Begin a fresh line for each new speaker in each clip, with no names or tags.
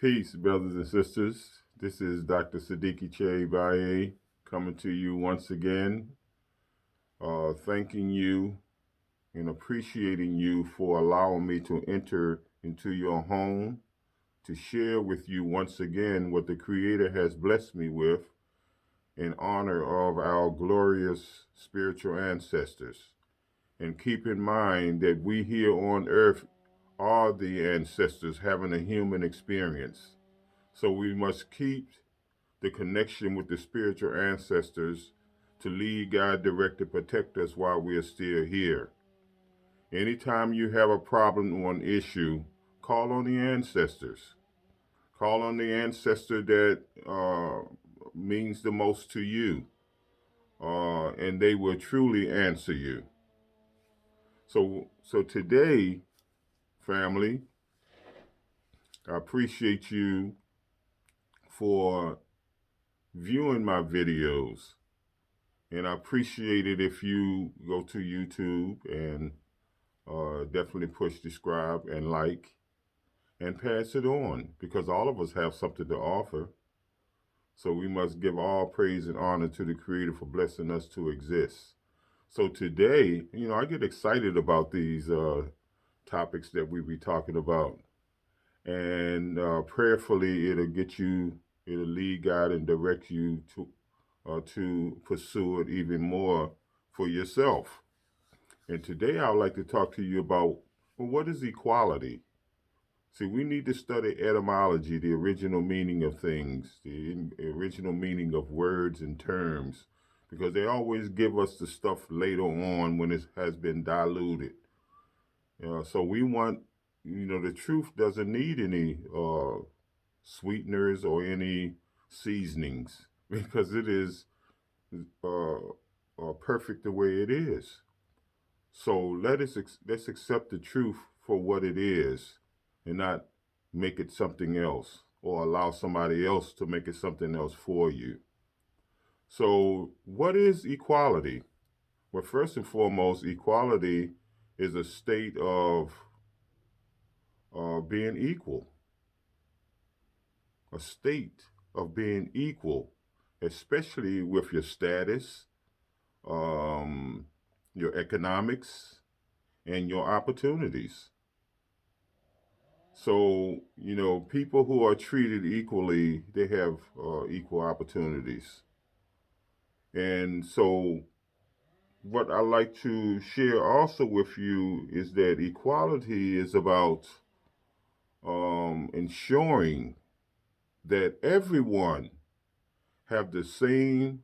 Peace, brothers and sisters. This is Dr. Sadiki Baye coming to you once again, thanking you and appreciating you for allowing me to enter into your home to share with you once again what the Creator has blessed me with in honor of our glorious spiritual ancestors. And keep in mind that we here on earth are the ancestors having a human experience. So we must keep the connection with the spiritual ancestors to lead, guide, direct, and protect us while we are still here. Anytime you have a problem or an issue, call on the ancestors. Call on the ancestor that means the most to you, and they will truly answer you. So today, family, I appreciate you for viewing my videos. And I appreciate it if you go to YouTube and definitely push subscribe and like and pass it on, because all of us have something to offer. So we must give all praise and honor to the Creator for blessing us to exist. So today, I get excited about these topics that we be talking about. And prayerfully, it'll lead, guide, and direct you to pursue it even more for yourself. And today I would like to talk to you about, well, what is equality? See, we need to study etymology, the original meaning of things, the original meaning of words and terms, because they always give us the stuff later on when it has been diluted. So we want, the truth doesn't need any sweeteners or any seasonings, because it is perfect the way it is. So let's accept the truth for what it is, and not make it something else or allow somebody else to make it something else for you. So what is equality? Well, first and foremost, equality is a state of being equal. A state of being equal, especially with your status, your economics, and your opportunities. So, people who are treated equally, they have equal opportunities. And so, what I like to share also with you is that equality is about ensuring that everyone have the same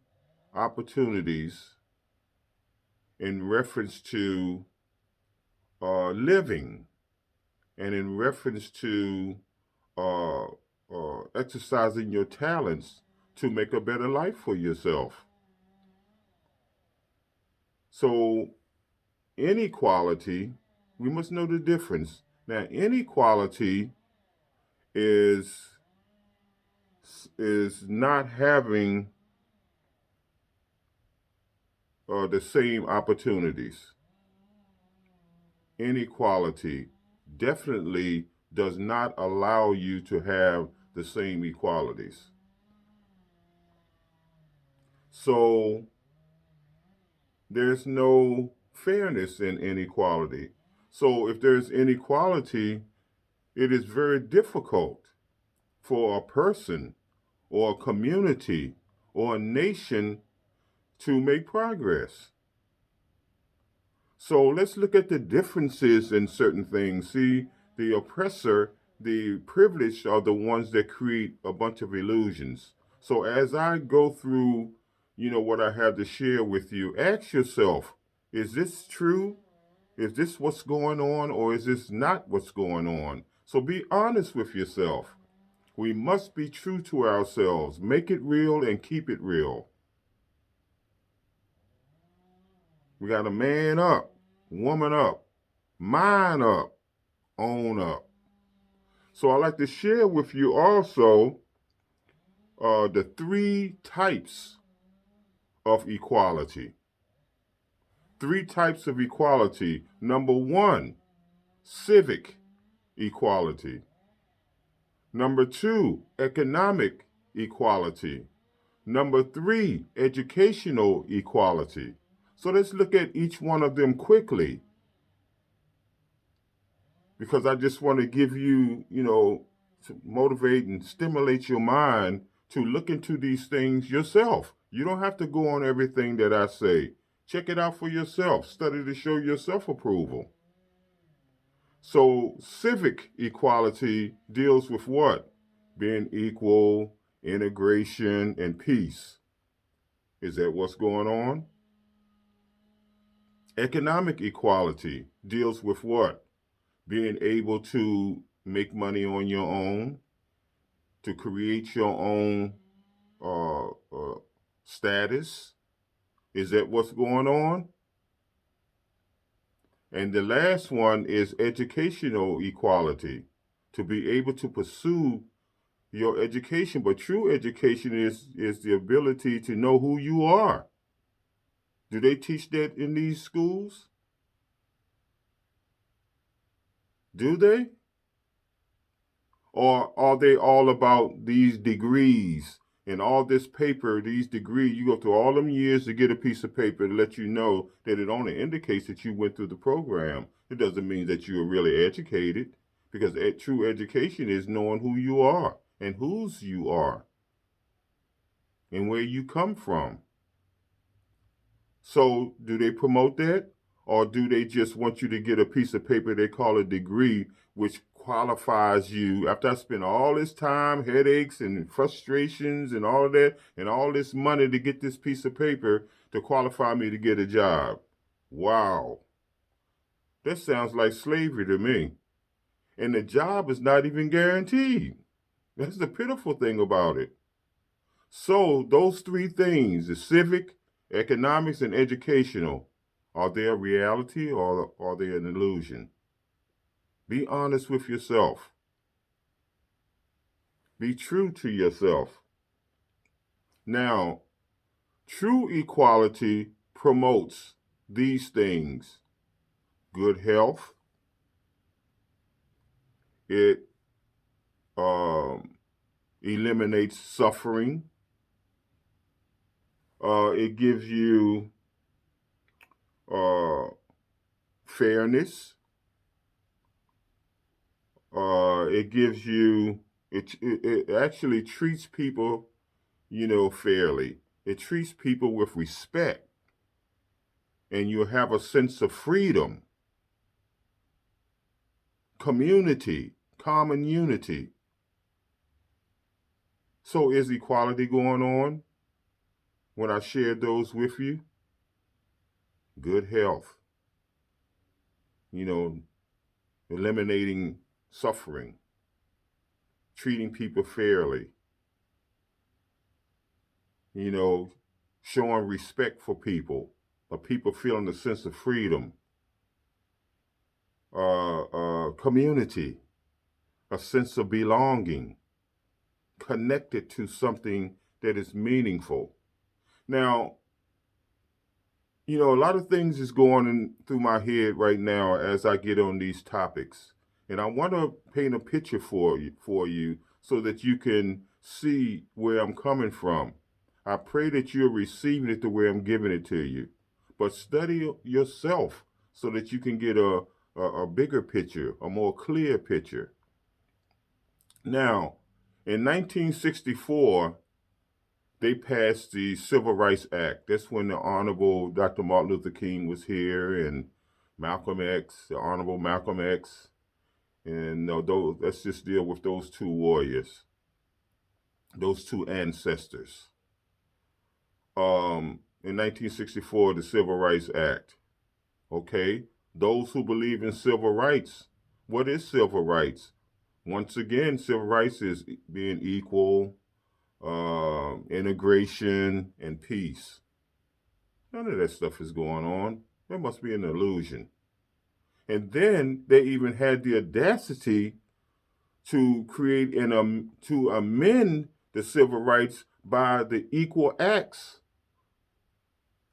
opportunities in reference to living, and in reference to exercising your talents to make a better life for yourself. So inequality, we must know the difference. Now, inequality is not having the same opportunities. Inequality definitely does not allow you to have the same equalities. So there's no fairness in inequality. So if there's inequality, it is very difficult for a person or a community or a nation to make progress. So let's look at the differences in certain things. See, the oppressor, the privileged are the ones that create a bunch of illusions. So as I go through, what I have to share with you, ask yourself, is this true? Is this what's going on, or is this not what's going on? So be honest with yourself. We must be true to ourselves. Make it real and keep it real. We got to man up, woman up, mind up, own up. So I'd like to share with you also the 3 types of equality. 3 types of equality. Number 1, civic equality. Number 2, economic equality. Number 3, educational equality. So let's look at each one of them quickly, because I just want to give you, to motivate and stimulate your mind to look into these things yourself. You don't have to go on everything that I say. Check it out for yourself. Study to show yourself approval. So civic equality deals with what? Being equal, integration, and peace. Is that what's going on? Economic equality deals with what? Being able to make money on your own, to create your own status. Is that what's going on? And the last one is educational equality, to be able to pursue your education. But true education is the ability to know who you are. Do they teach that in these schools? Do they? Or are they all about these degrees and all this paper, these degrees? You go through all them years to get a piece of paper to let you know that it only indicates that you went through the program. It doesn't mean that you are really educated, because true education is knowing who you are and whose you are and where you come from. So do they promote that? Or do they just want you to get a piece of paper they call a degree, which qualifies you? After I spent all this time, headaches and frustrations and all of that, and all this money to get this piece of paper to qualify me to get a job. Wow. That sounds like slavery to me. And the job is not even guaranteed. That's the pitiful thing about it. So those three things, the civic, economics, and educational, are they a reality or are they an illusion? Be honest with yourself. Be true to yourself. Now, true equality promotes these things: good health. It eliminates suffering. It gives you fairness. It gives you, it actually treats people, fairly. It treats people with respect. And you have a sense of freedom, community, common unity. So is equality going on when I shared those with you? Good health, eliminating suffering, treating people fairly, showing respect for people, people feeling a sense of freedom, community, a sense of belonging, connected to something that is meaningful. Now, a lot of things is going through my head right now as I get on these topics. And I want to paint a picture for you so that you can see where I'm coming from. I pray that you're receiving it the way I'm giving it to you. But study yourself so that you can get a bigger picture, a more clear picture. Now, in 1964, they passed the Civil Rights Act. That's when the Honorable Dr. Martin Luther King was here, and Malcolm X, the Honorable Malcolm X. And let's just deal with those two warriors, those two ancestors. In 1964, the Civil Rights Act. Okay, those who believe in civil rights. What is civil rights? Once again, civil rights is being equal, integration, and peace. None of that stuff is going on. There must be an illusion. And then they even had the audacity to create to amend the civil rights by the Equal Acts,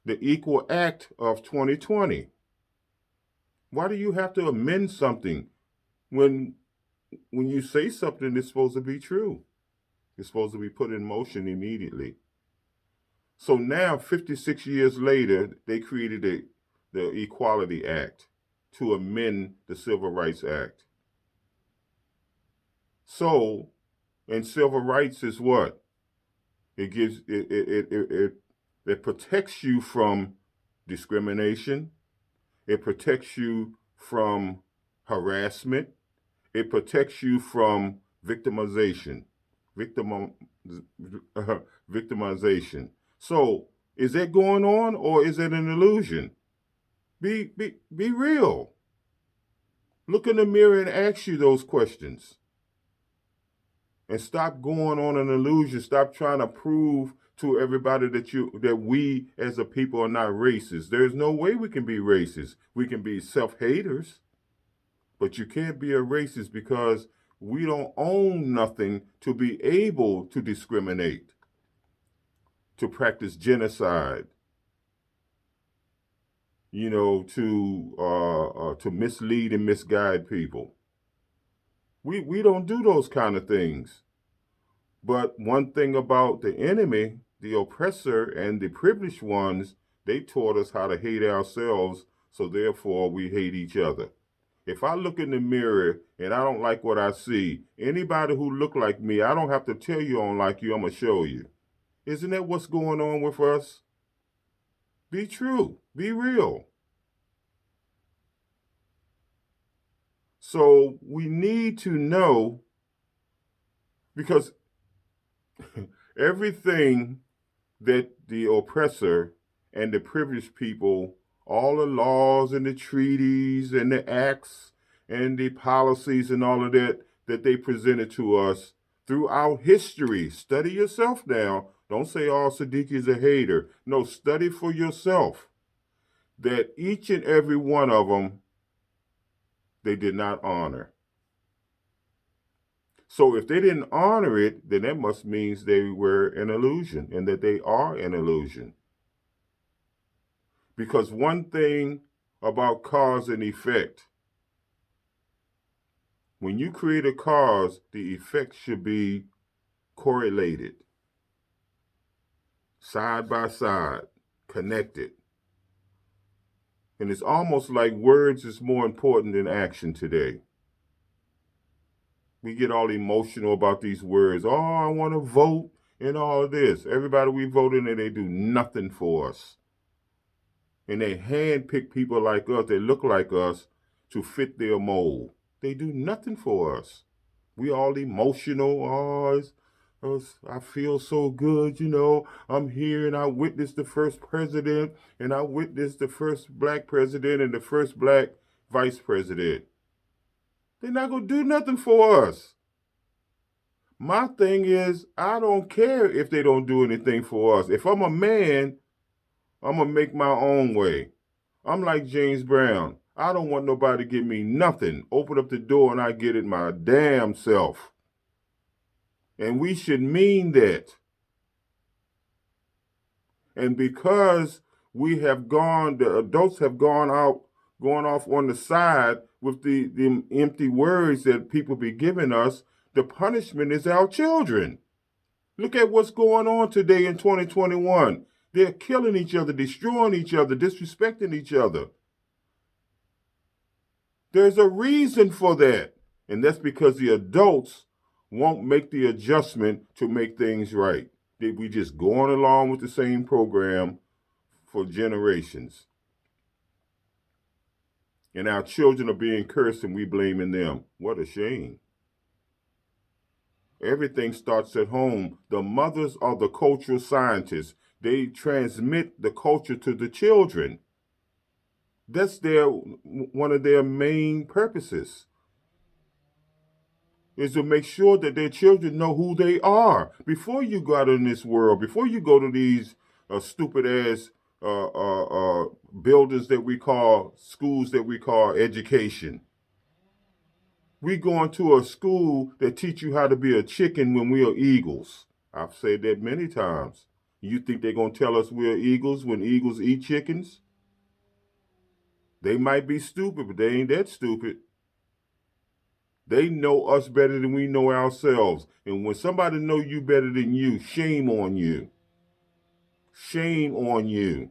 the Equal Act of 2020. Why do you have to amend something when when you say something, it's supposed to be true. It's supposed to be put in motion immediately. So now, 56 years later, they created the Equality Act to amend the Civil Rights Act. So, and civil rights is what? It gives it protects you from discrimination. It protects you from harassment. It protects you from victimization. Victim, victimization. So, is that going on or is it an illusion? Be real. Look in the mirror and ask you those questions. And stop going on an illusion. Stop trying to prove to everybody that we as a people are not racist. There's no way we can be racist. We can be self-haters, but you can't be a racist because we don't own nothing to be able to discriminate, to practice genocide, to mislead and misguide people. We don't do those kind of things. But one thing about the enemy, the oppressor, and the privileged ones, they taught us how to hate ourselves, so therefore we hate each other. If I look in the mirror and I don't like what I see, anybody who look like me, I don't have to tell you I don't like you, I'm going to show you. Isn't that what's going on with us? Be true. Be real. So we need to know, because everything that the oppressor and the privileged people, all the laws and the treaties and the acts and the policies and all of that they presented to us throughout history. Study yourself now. Don't say, oh, Sadiki is a hater. No, study for yourself that each and every one of them, they did not honor. So if they didn't honor it, then that must mean they were an illusion and that they are an illusion. Because one thing about cause and effect, when you create a cause, the effect should be correlated, side by side, connected. And it's almost like words is more important than action today. We get all emotional about these words. Oh, I want to vote and all of this. Everybody we vote in, and they do nothing for us. And they handpick people like us, they look like us, to fit their mold. They do nothing for us. We all emotional. Oh, I feel so good, I'm here and I witnessed the first president and I witnessed the first black president and the first black vice president. They're not going to do nothing for us. My thing is, I don't care if they don't do anything for us. If I'm a man, I'm going to make my own way. I'm like James Brown. I don't want nobody to give me nothing. Open up the door and I get it my damn self. And we should mean that. And because the adults have gone off on the side with the empty words that people be giving us, the punishment is our children. Look at what's going on today in 2021. They're killing each other, destroying each other, disrespecting each other. There's a reason for that. And that's because the adults won't make the adjustment to make things right. We just going along with the same program for generations. And our children are being cursed and we blaming them. What a shame. Everything starts at home. The mothers are the cultural scientists. They transmit the culture to the children. That's one of their main purposes, is to make sure that their children know who they are before you go out in this world, before you go to these stupid ass buildings that we call schools, that we call education. We going to a school that teach you how to be a chicken when we are eagles. I've said that many times. You think they're going to tell us we're eagles when eagles eat chickens? They might be stupid, but they ain't that stupid. They know us better than we know ourselves. And when somebody know you better than you, shame on you. Shame on you.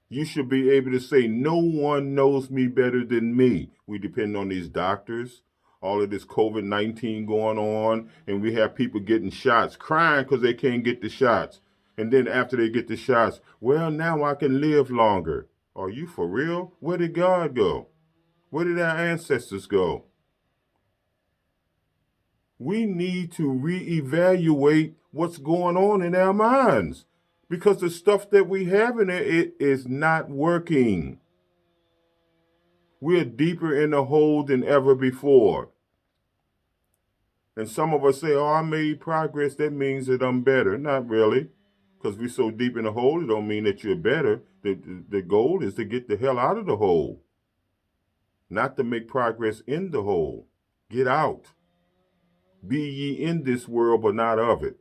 You should be able to say, no one knows me better than me. We depend on these doctors, all of this COVID-19 going on, and we have people getting shots, crying because they can't get the shots. And then after they get the shots, well, now I can live longer. Are you for real? Where did God go? Where did our ancestors go? We need to reevaluate what's going on in our minds, because the stuff that we have in it is not working. We're deeper in the hole than ever before. And some of us say, oh, I made progress. That means that I'm better. Not really. Because we're so deep in the hole, it don't mean that you're better. The goal is to get the hell out of the hole, not to make progress in the hole. Get out. Be ye in this world, but not of it.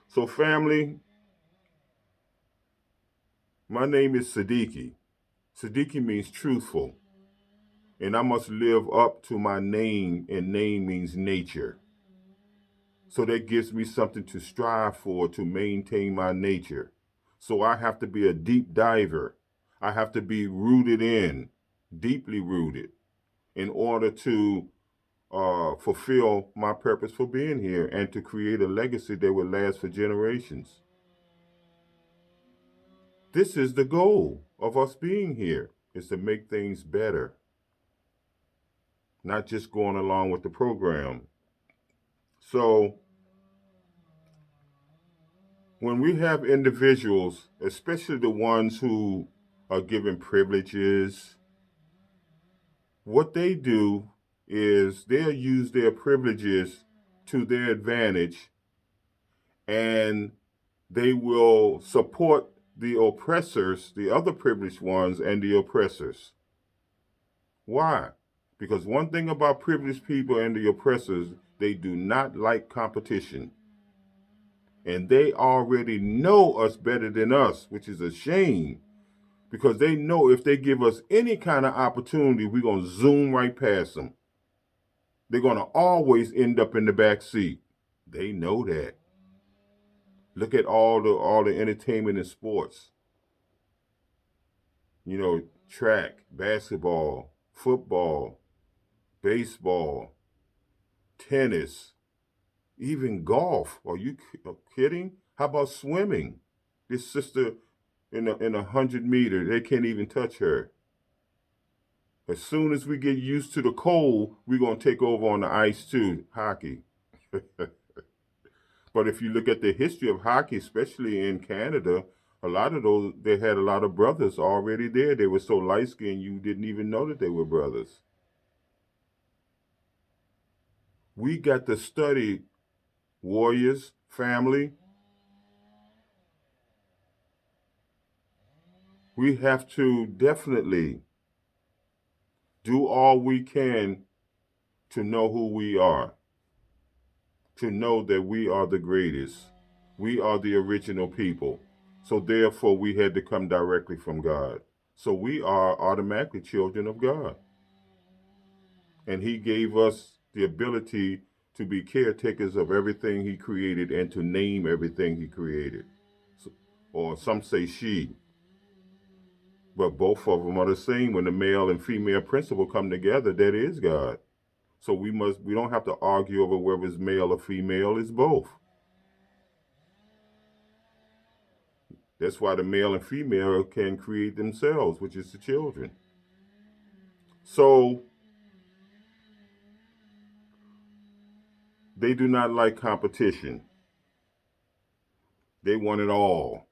So family, my name is Sadiki. Sadiki means truthful. And I must live up to my name, and name means nature. So that gives me something to strive for, to maintain my nature. So I have to be a deep diver. I have to be rooted in, deeply rooted, in order to fulfill my purpose for being here and to create a legacy that will last for generations. This is the goal of us being here, is to make things better, not just going along with the program. So when we have individuals, especially the ones who are given privileges, what they do is they'll use their privileges to their advantage, and they will support the oppressors, the other privileged ones, and the oppressors. Why? Because one thing about privileged people and the oppressors, they do not like competition. And they already know us better than us, which is a shame, because they know if they give us any kind of opportunity, we're going to zoom right past them. They're going to always end up in the back seat. They know that. Look at all the entertainment and sports. You know, track, basketball, football, baseball, tennis, even golf. Are you kidding? How about swimming? This sister in a 100-meter, they can't even touch her. As soon as we get used to the cold, we're going to take over on the ice too, hockey. But if you look at the history of hockey, especially in Canada, a lot of those, they had a lot of brothers already there. They were so light-skinned, you didn't even know that they were brothers. We got to study, warriors, family. We have to definitely do all we can to know who we are, to know that we are the greatest. We are the original people. So therefore, we had to come directly from God. So we are automatically children of God. And he gave us the ability to be caretakers of everything he created and to name everything he created. So, or some say she. But both of them are the same. When the male and female principle come together, that is God. So we don't have to argue over whether it's male or female, it's both. That's why the male and female can create themselves, which is the children. So they do not like competition. They want it all.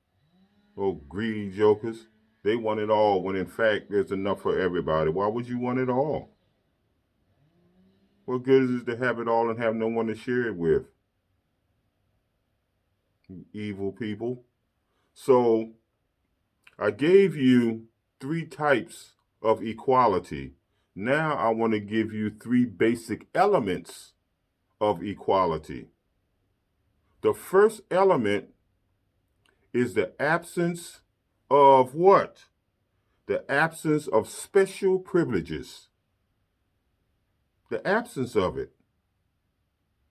Oh, greedy jokers. They want it all when in fact there's enough for everybody. Why would you want it all? What good is it to have it all and have no one to share it with? Evil people. So I gave you 3 types of equality. Now I want to give you 3 basic elements of equality. The first element is the absence of what? the absence of special privileges. The absence of it.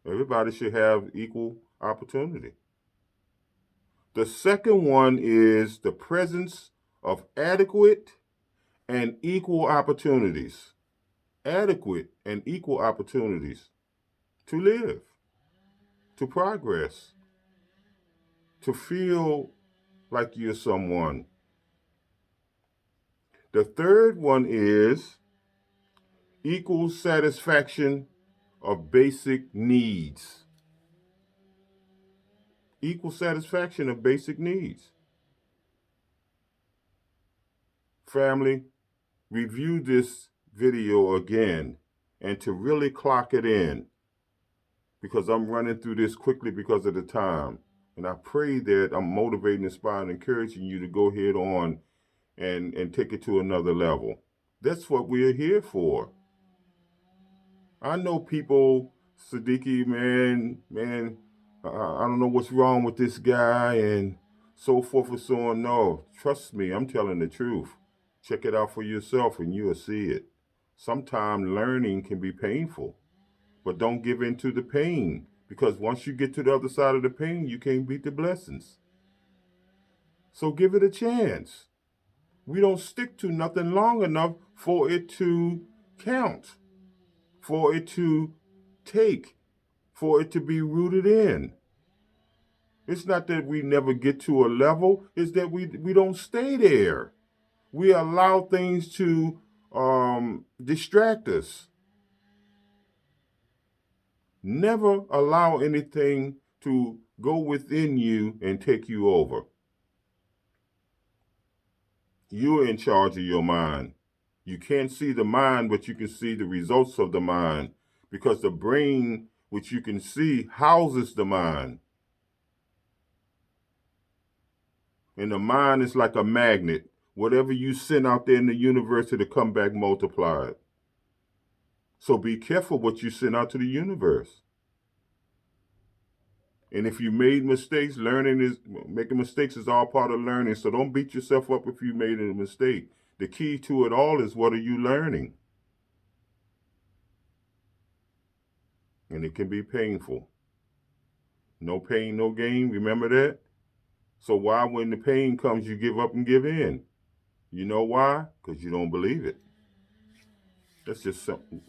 Everybody should have equal opportunity. The second one is the presence of adequate and equal opportunities. Adequate and equal opportunities to live, to progress, to feel like you're someone. The third one is equal satisfaction of basic needs. Equal satisfaction of basic needs. Family, review this video again and to really clock it in, because I'm running through this quickly because of the time. And I pray that I'm motivating, inspiring, encouraging you to go ahead on and take it to another level. That's what we're here for. I know people, Sadiki, man, I don't know what's wrong with this guy and so forth and so on. No, trust me, I'm telling the truth. Check it out for yourself and you'll see it. Sometimes learning can be painful, but don't give in to the pain, because once you get to the other side of the pain, you can't beat the blessings. So give it a chance. We don't stick to nothing long enough for it to count, for it to take, for it to be rooted in. It's not that we never get to a level, it's that we don't stay there. We allow things to distract us. Never allow anything to go within you and take you over. You're in charge of your mind. You can't see the mind, but you can see the results of the mind, because the brain, which you can see, houses the mind. And the mind is like a magnet. Whatever you send out there in the universe, it'll come back multiplied. So be careful what you send out to the universe. And if you made mistakes, making mistakes is all part of learning. So don't beat yourself up if you made a mistake. The key to it all is, what are you learning? And it can be painful. No pain, no gain. Remember that? So why, when the pain comes, you give up and give in? You know why? Because you don't believe it. That's just something.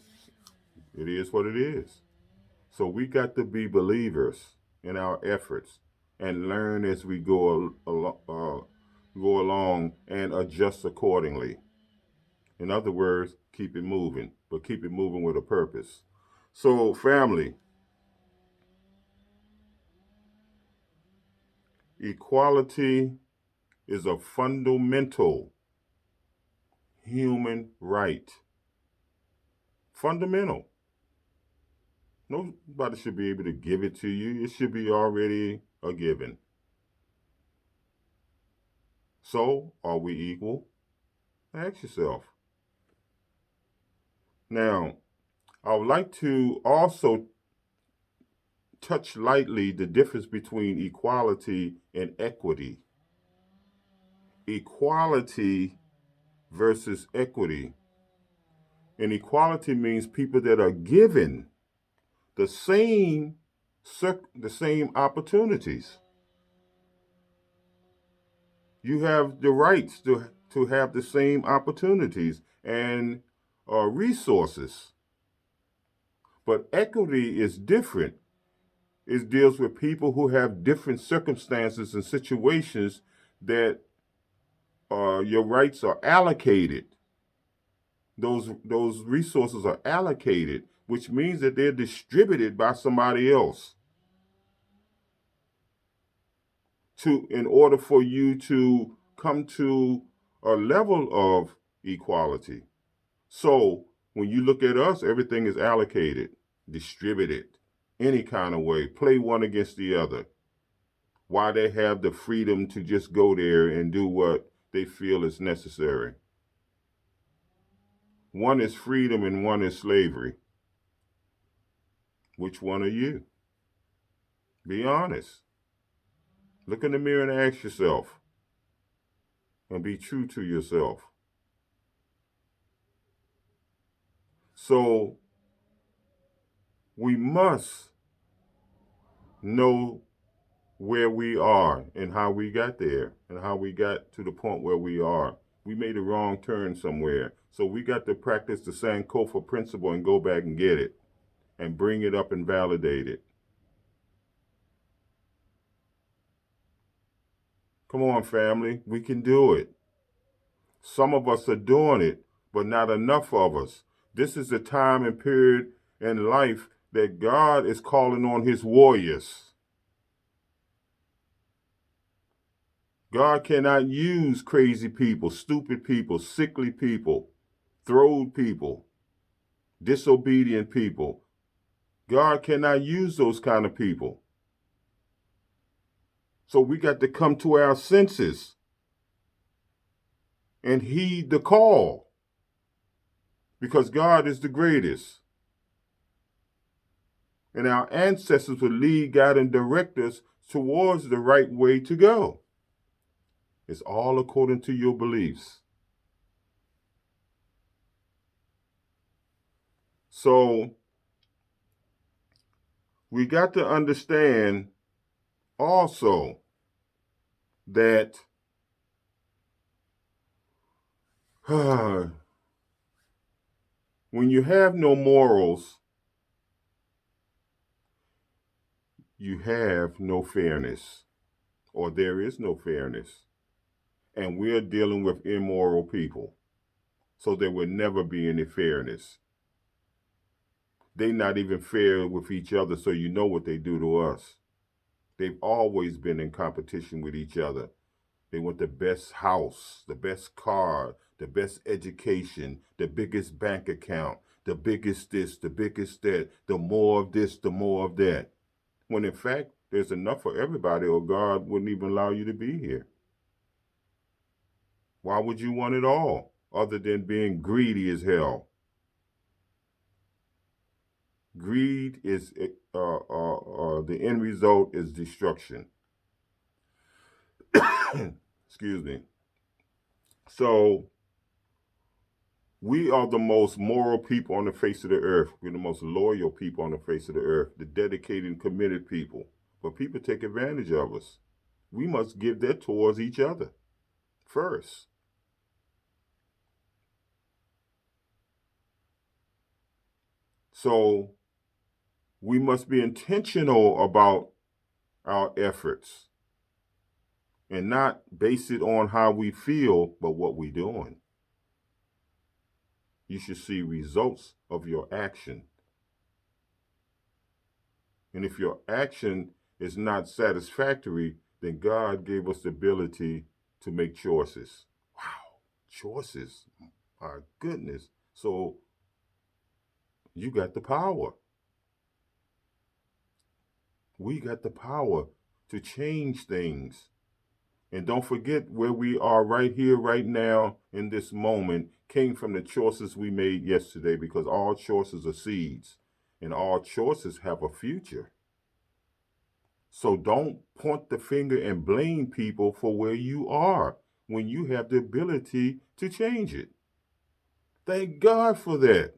It is what it is. So we got to be believers in our efforts and learn as we go along and adjust accordingly. In other words, keep it moving, but keep it moving with a purpose. So, family, equality is a fundamental human right. Fundamental. Nobody should be able to give it to you. It should be already a given. So, are we equal? Ask yourself. Now, I would like to also touch lightly the difference between equality and equity. Equality versus equity. And equality means people that are given the same opportunities. You have the rights to have the same opportunities and resources. But equity is different. It deals with people who have different circumstances and situations that your rights are allocated. Those resources are allocated, which means that they're distributed by somebody else in order for you to come to a level of equality. So when you look at us, everything is allocated, distributed, any kind of way, play one against the other. Why they have the freedom to just go there and do what they feel is necessary. One is freedom and one is slavery. Which one are you? Be honest. Look in the mirror and ask yourself. And be true to yourself. So we must know where we are and how we got there and how we got to the point where we are. We made a wrong turn somewhere. So we got to practice the Sankofa principle and go back and get it and bring it up and validate it. Come on, family. We can do it. Some of us are doing it, but not enough of us. This is the time and period in life that God is calling on his warriors. God cannot use crazy people, stupid people, sickly people, throwed people, disobedient people. God cannot use those kind of people. So we got to come to our senses and heed the call, because God is the greatest. And our ancestors would lead, guide, and direct us towards the right way to go. It's all according to your beliefs. So we got to understand also that when you have no morals, you have no fairness, or there is no fairness. And we're dealing with immoral people. So there will never be any fairness. They're not even fair with each other, so you know what they do to us. They've always been in competition with each other. They want the best house, the best car, the best education, the biggest bank account, the biggest this, the biggest that, the more of this, the more of that. When in fact, there's enough for everybody, or God wouldn't even allow you to be here. Why would you want it all, other than being greedy as hell? Greed is, the end result is destruction. Excuse me. So we are the most moral people on the face of the earth. We're the most loyal people on the face of the earth, the dedicated and committed people. But people take advantage of us. We must give that towards each other first. So we must be intentional about our efforts and not base it on how we feel, but what we're doing. You should see results of your action. And if your action is not satisfactory, then God gave us the ability to make choices. Wow, choices. My goodness. So you got the power. We got the power to change things. And don't forget, where we are right here, right now, in this moment, came from the choices we made yesterday, because all choices are seeds and all choices have a future. So don't point the finger and blame people for where you are when you have the ability to change it. Thank God for that.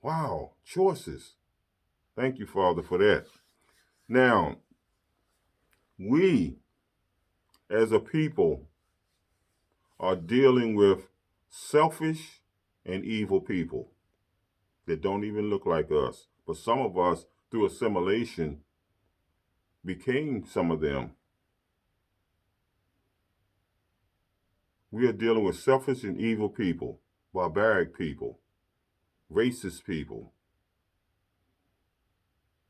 Wow, choices. Thank you, Father, for that. Now, we as a people are dealing with selfish and evil people that don't even look like us. But some of us, through assimilation, became some of them. We are dealing with selfish and evil people, barbaric people, racist people,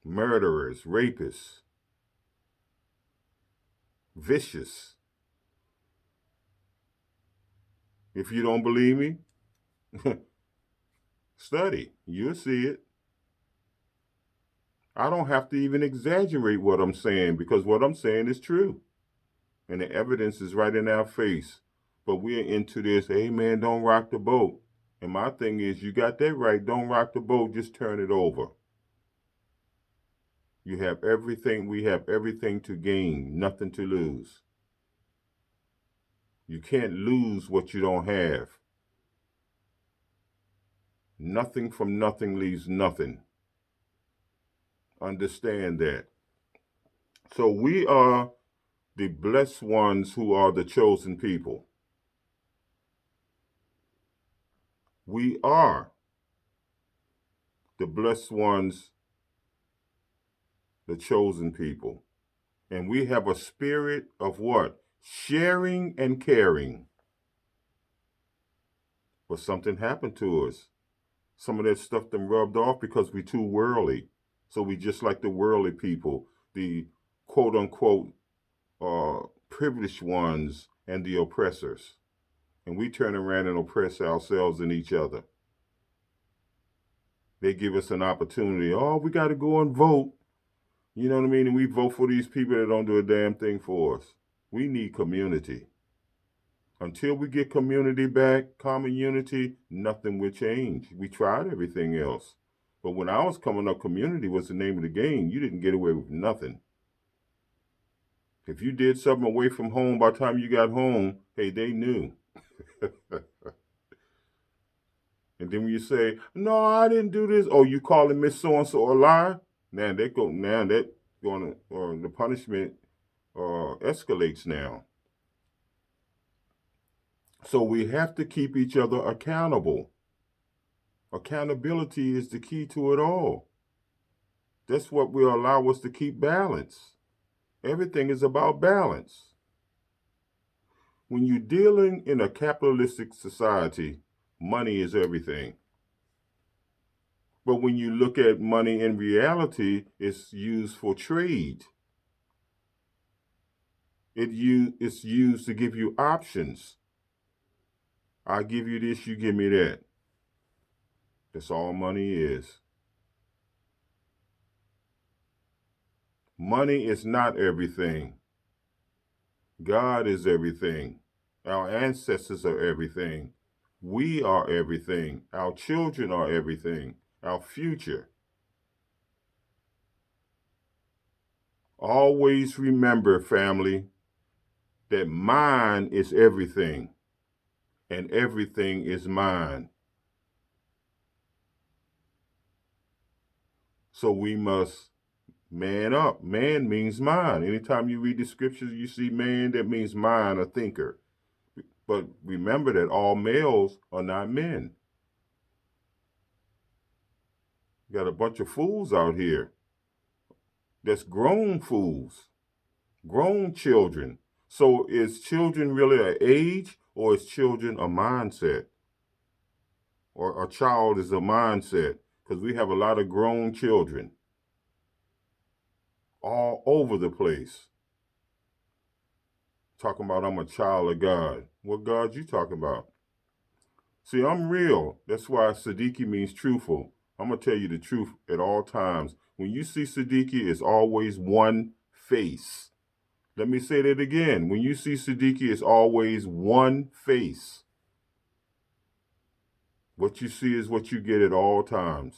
murderers, rapists, vicious. If you don't believe me, study. You'll see it. I don't have to even exaggerate what I'm saying, because what I'm saying is true. And the evidence is right in our face. But we're into this, hey man, don't rock the boat. And my thing is, you got that right, don't rock the boat, just turn it over. You have everything, we have everything to gain, nothing to lose. You can't lose what you don't have. Nothing from nothing leaves nothing. Understand that. So we are the blessed ones who are the chosen people. We are the blessed ones, the chosen people. And we have a spirit of what? Sharing and caring. But something happened to us. Some of that stuff done rubbed off because we too worldly. So we just like the worldly people, the quote unquote privileged ones and the oppressors. And we turn around and oppress ourselves and each other. They give us an opportunity. Oh, we got to go and vote. You know what I mean? And we vote for these people that don't do a damn thing for us. We need community. Until we get community back, common unity, nothing will change. We tried everything else. But when I was coming up, community was the name of the game. You didn't get away with nothing. If you did something away from home, by the time you got home, hey, they knew. And then when you say, no, I didn't do this. Oh, you calling Miss So-and-so a liar? Now that going to, the punishment escalates now. So we have to keep each other accountable. Accountability is the key to it all. That's what will allow us to keep balance. Everything is about balance. When you're dealing in a capitalistic society, money is everything. But when you look at money in reality, it's used for trade. It's used to give you options. I give you this, you give me that. That's all money is. Money is not everything. God is everything. Our ancestors are everything. We are everything. Our children are everything. Our future. Always remember, family, that mine is everything, and everything is mine. So we must man up. Man means mind. Anytime you read the scriptures, you see man, that means mind, a thinker. But remember that all males are not men. You got a bunch of fools out here. That's grown fools, grown children. So is children really an age, or is children a mindset? Or a child is a mindset? Because we have a lot of grown children all over the place. Talking about I'm a child of God. What God you talking about? See, I'm real. That's why Sadiki means truthful. I'm going to tell you the truth at all times. When you see Sadiki, it's always one face. Let me say that again. When you see Sadiki, it's always one face. What you see is what you get at all times.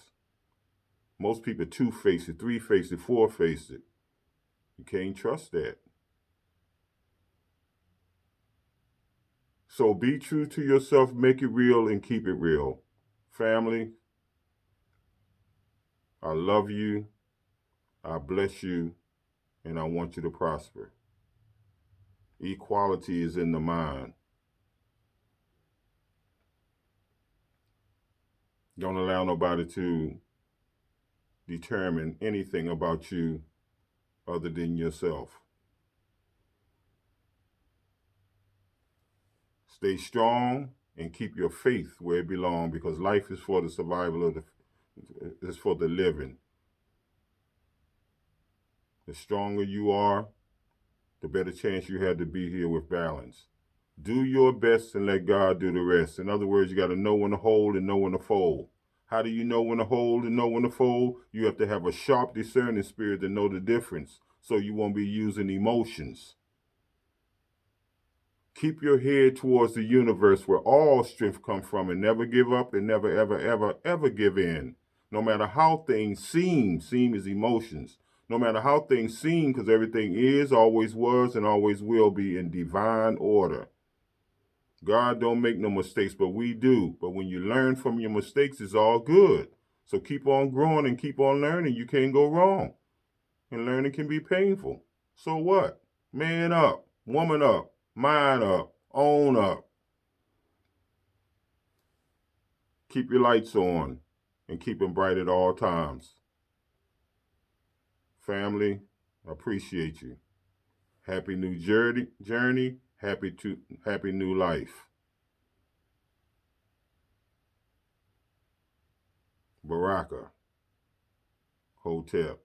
Most people two-faced it, three-faced it, four-faced it. You can't trust that. So be true to yourself, make it real, and keep it real. Family, I love you, I bless you, and I want you to prosper. Equality is in the mind. Don't allow nobody to determine anything about you other than yourself. Stay strong and keep your faith where it belongs, because life is for the survival of is for the living. The stronger you are, the better chance you have to be here with balance. Do your best and let God do the rest. In other words, you got to know when to hold and know when to fold. How do you know when to hold and know when to fold? You have to have a sharp discerning spirit to know the difference, so you won't be using emotions. Keep your head towards the universe where all strength comes from, and never give up and never, ever, ever, ever give in. No matter how things seem is emotions. No matter how things seem, because everything is, always was, and always will be in divine order. God don't make no mistakes, but we do. But when you learn from your mistakes, it's all good. So keep on growing and keep on learning. You can't go wrong. And learning can be painful. So what? Man up, woman up, mind up, own up. Keep your lights on and keep them bright at all times. Family, I appreciate you. Happy new journey. Happy new life. Baraka Hotel.